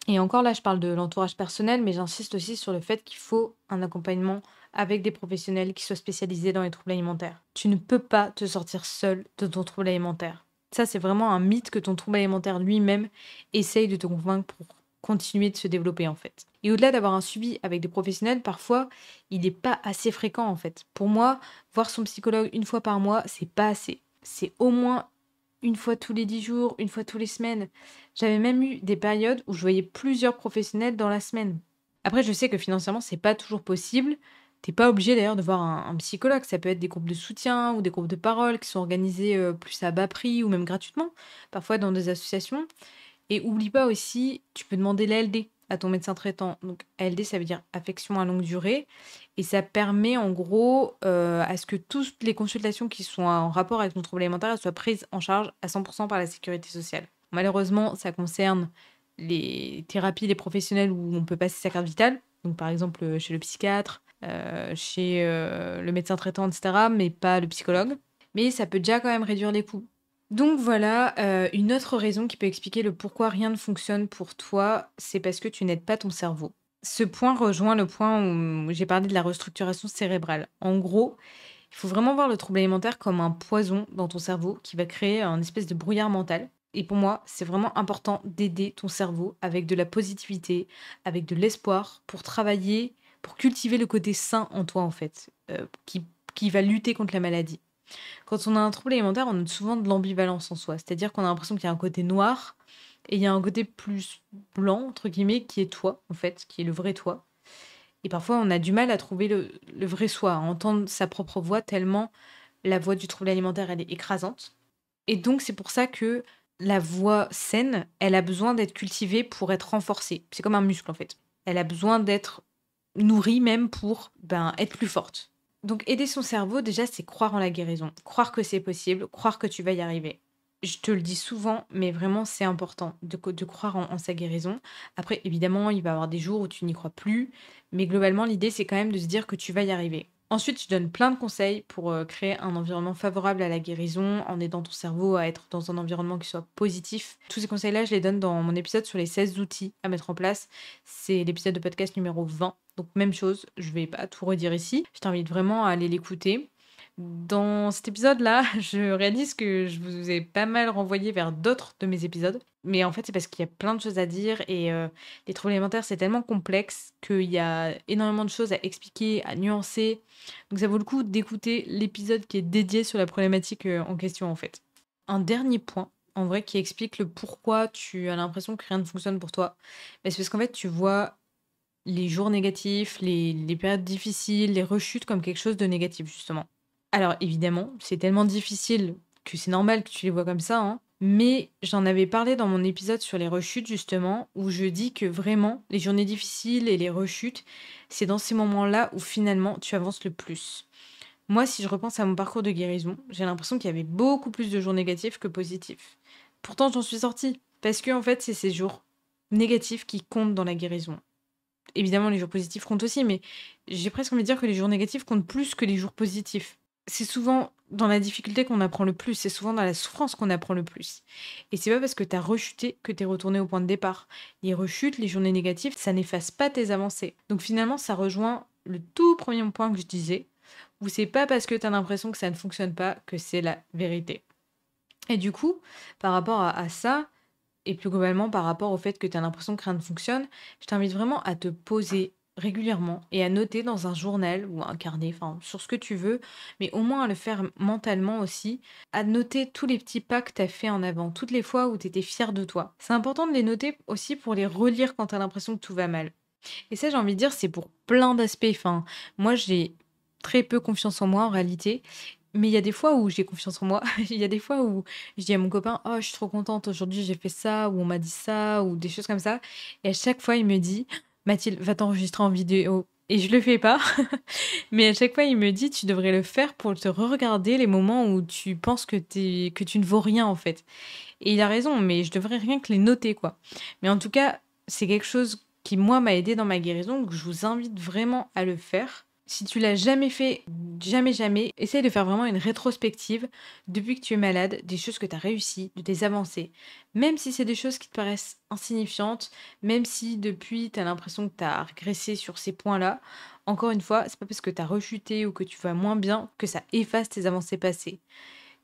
Et encore là, je parle de l'entourage personnel, mais j'insiste aussi sur le fait qu'il faut un accompagnement avec des professionnels qui soient spécialisés dans les troubles alimentaires. Tu ne peux pas te sortir seul de ton trouble alimentaire. Ça, c'est vraiment un mythe que ton trouble alimentaire lui-même essaye de te convaincre pour continuer de se développer en fait. Et au-delà d'avoir un suivi avec des professionnels, parfois, il n'est pas assez fréquent en fait. Pour moi, voir son psychologue une fois par mois, c'est pas assez. C'est au moins une fois tous les 10 jours, une fois tous les semaines. J'avais même eu des périodes où je voyais plusieurs professionnels dans la semaine. Après, je sais que financièrement, c'est pas toujours possible. T'es pas obligé d'ailleurs de voir un psychologue. Ça peut être des groupes de soutien ou des groupes de parole qui sont organisés plus à bas prix ou même gratuitement, parfois dans des associations. Et oublie pas aussi, tu peux demander l'ALD à ton médecin traitant. Donc ALD, ça veut dire affection à longue durée. Et ça permet en gros à ce que toutes les consultations qui sont en rapport avec ton trouble alimentaire soient prises en charge à 100% par la sécurité sociale. Malheureusement, ça concerne les thérapies des professionnels où on peut passer sa carte vitale. Donc par exemple chez le psychiatre, chez le médecin traitant, etc. Mais pas le psychologue. Mais ça peut déjà quand même réduire les coûts. Donc voilà, une autre raison qui peut expliquer le pourquoi rien ne fonctionne pour toi, c'est parce que tu n'aides pas ton cerveau. Ce point rejoint le point où j'ai parlé de la restructuration cérébrale. En gros, il faut vraiment voir le trouble alimentaire comme un poison dans ton cerveau qui va créer un espèce de brouillard mental. Et pour moi, c'est vraiment important d'aider ton cerveau avec de la positivité, avec de l'espoir, pour travailler, pour cultiver le côté sain en toi en fait, qui va lutter contre la maladie. Quand on a un trouble alimentaire, on a souvent de l'ambivalence en soi. C'est-à-dire qu'on a l'impression qu'il y a un côté noir et il y a un côté plus blanc, entre guillemets, qui est toi, en fait, qui est le vrai toi. Et parfois, on a du mal à trouver le vrai soi, à entendre sa propre voix, tellement la voix du trouble alimentaire, elle est écrasante. Et donc, c'est pour ça que la voix saine, elle a besoin d'être cultivée pour être renforcée. C'est comme un muscle, en fait. Elle a besoin d'être nourrie même pour être plus forte. Donc aider son cerveau, déjà, c'est croire en la guérison. Croire que c'est possible, croire que tu vas y arriver. Je te le dis souvent, mais vraiment, c'est important de croire en sa guérison. Après, évidemment, il va y avoir des jours où tu n'y crois plus, mais globalement, l'idée, c'est quand même de se dire que tu vas y arriver. Ensuite, je donne plein de conseils pour créer un environnement favorable à la guérison, en aidant ton cerveau à être dans un environnement qui soit positif. Tous ces conseils-là, je les donne dans mon épisode sur les 16 outils à mettre en place. C'est l'épisode de podcast numéro 20. Donc même chose, je vais pas tout redire ici. Je t'invite vraiment à aller l'écouter. Dans cet épisode-là, je réalise que je vous ai pas mal renvoyé vers d'autres de mes épisodes. Mais en fait, c'est parce qu'il y a plein de choses à dire et les troubles alimentaires, c'est tellement complexe qu'il y a énormément de choses à expliquer, à nuancer. Donc ça vaut le coup d'écouter l'épisode qui est dédié sur la problématique en question, en fait. Un dernier point, en vrai, qui explique le pourquoi tu as l'impression que rien ne fonctionne pour toi. C'est parce qu'en fait, tu vois les jours négatifs, les périodes difficiles, les rechutes comme quelque chose de négatif, justement. Alors évidemment, c'est tellement difficile que c'est normal que tu les vois comme ça, hein. Mais j'en avais parlé dans mon épisode sur les rechutes, justement, où je dis que vraiment, les journées difficiles et les rechutes, c'est dans ces moments-là où finalement tu avances le plus. Moi, si je repense à mon parcours de guérison, j'ai l'impression qu'il y avait beaucoup plus de jours négatifs que positifs. Pourtant, j'en suis sortie. Parce que, en fait, c'est ces jours négatifs qui comptent dans la guérison. Évidemment, les jours positifs comptent aussi, mais j'ai presque envie de dire que les jours négatifs comptent plus que les jours positifs. C'est souvent dans la difficulté qu'on apprend le plus, c'est souvent dans la souffrance qu'on apprend le plus. Et c'est pas parce que t'as rechuté que t'es retourné au point de départ. Les rechutes, les journées négatives, ça n'efface pas tes avancées. Donc finalement, ça rejoint le tout premier point que je disais, où c'est pas parce que t'as l'impression que ça ne fonctionne pas que c'est la vérité. Et du coup, par rapport à ça, et plus globalement par rapport au fait que tu as l'impression que rien ne fonctionne, je t'invite vraiment à te poser régulièrement et à noter dans un journal ou un carnet, enfin sur ce que tu veux, mais au moins à le faire mentalement aussi, à noter tous les petits pas que tu as fait en avant, toutes les fois où tu étais fière de toi. C'est important de les noter aussi pour les relire quand tu as l'impression que tout va mal. Et ça, j'ai envie de dire, c'est pour plein d'aspects. Enfin, moi, j'ai très peu confiance en moi en réalité. Mais il y a des fois où j'ai confiance en moi. Il y a des fois où je dis à mon copain: «Oh, je suis trop contente, aujourd'hui j'ai fait ça» ou «On m'a dit ça» ou des choses comme ça. Et à chaque fois, il me dit: «Mathilde, va t'enregistrer en vidéo». Et je le fais pas. Mais à chaque fois, il me dit: «Tu devrais le faire pour te re-regarder les moments où tu penses que tu ne vaux rien, en fait». Et il a raison, mais je devrais rien que les noter, quoi. Mais en tout cas, c'est quelque chose qui, moi, m'a aidé dans ma guérison, donc je vous invite vraiment à le faire. Si tu l'as jamais fait, jamais, jamais, essaye de faire vraiment une rétrospective depuis que tu es malade, des choses que tu as réussi, de tes avancées. Même si c'est des choses qui te paraissent insignifiantes, même si depuis tu as l'impression que tu as régressé sur ces points-là, encore une fois, c'est pas parce que tu as rechuté ou que tu vas moins bien que ça efface tes avancées passées.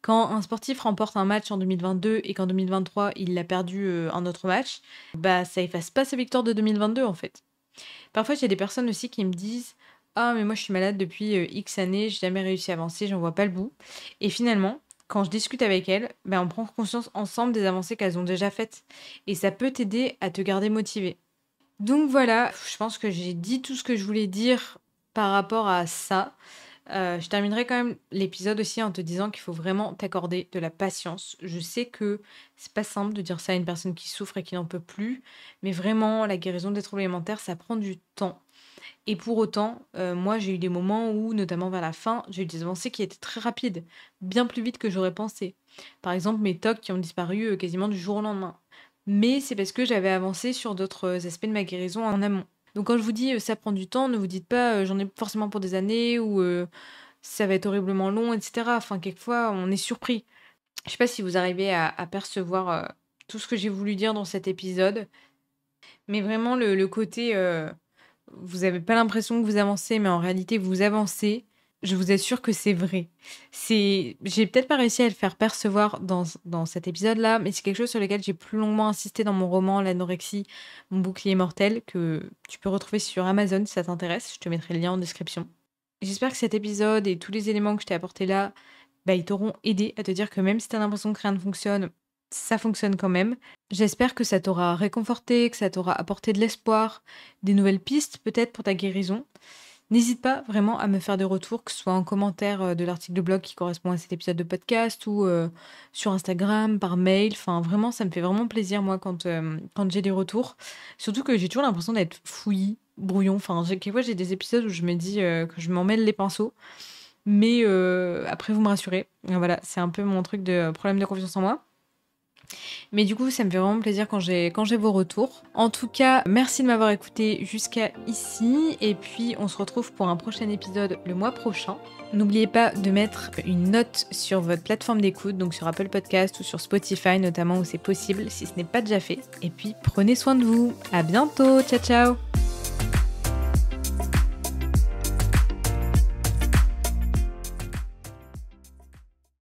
Quand un sportif remporte un match en 2022 et qu'en 2023 il a perdu un autre match, bah ça efface pas sa victoire de 2022 en fait. Parfois, j'ai des personnes aussi qui me disent: «Ah, mais moi, je suis malade depuis X années, j'ai jamais réussi à avancer, j'en vois pas le bout». Et finalement, quand je discute avec elles, ben, on prend conscience ensemble des avancées qu'elles ont déjà faites. Et ça peut t'aider à te garder motivé. Donc voilà, je pense que j'ai dit tout ce que je voulais dire par rapport à ça. Je terminerai quand même l'épisode aussi en te disant qu'il faut vraiment t'accorder de la patience. Je sais que c'est pas simple de dire ça à une personne qui souffre et qui n'en peut plus, mais vraiment, la guérison des troubles alimentaires, ça prend du temps. Et pour autant, moi, j'ai eu des moments où, notamment vers la fin, j'ai eu des avancées qui étaient très rapides, bien plus vite que j'aurais pensé. Par exemple, mes TOC qui ont disparu quasiment du jour au lendemain. Mais c'est parce que j'avais avancé sur d'autres aspects de ma guérison en amont. Donc quand je vous dis ça prend du temps, ne vous dites pas j'en ai forcément pour des années ou ça va être horriblement long, etc. Enfin, quelquefois, on est surpris. Je sais pas si vous arrivez à percevoir tout ce que j'ai voulu dire dans cet épisode, mais vraiment le côté vous avez pas l'impression que vous avancez, mais en réalité vous avancez. Je vous assure que c'est vrai. J'ai peut-être pas réussi à le faire percevoir dans cet épisode-là, mais c'est quelque chose sur lequel j'ai plus longuement insisté dans mon roman L'anorexie, mon bouclier mortel, que tu peux retrouver sur Amazon si ça t'intéresse. Je te mettrai le lien en description. J'espère que cet épisode et tous les éléments que je t'ai apportés là, bah, ils t'auront aidé à te dire que même si t'as l'impression que rien ne fonctionne, ça fonctionne quand même. J'espère que ça t'aura réconforté, que ça t'aura apporté de l'espoir, des nouvelles pistes peut-être pour ta guérison. N'hésite pas vraiment à me faire des retours, que ce soit en commentaire de l'article de blog qui correspond à cet épisode de podcast ou sur Instagram, par mail. Enfin, vraiment, ça me fait vraiment plaisir, moi, quand j'ai des retours. Surtout que j'ai toujours l'impression d'être fouillis, brouillon. Enfin, quelquefois, j'ai des épisodes où je me dis que je m'en mêle les pinceaux. Mais après, vous me rassurez. Voilà, c'est un peu mon truc de problème de confiance en moi. Mais du coup, ça me fait vraiment plaisir quand j'ai vos retours. En tout cas, merci de m'avoir écouté jusqu'à ici. Et puis, on se retrouve pour un prochain épisode le mois prochain. N'oubliez pas de mettre une note sur votre plateforme d'écoute, donc sur Apple Podcast ou sur Spotify notamment où c'est possible, si ce n'est pas déjà fait. Et puis, prenez soin de vous. À bientôt. Ciao, ciao.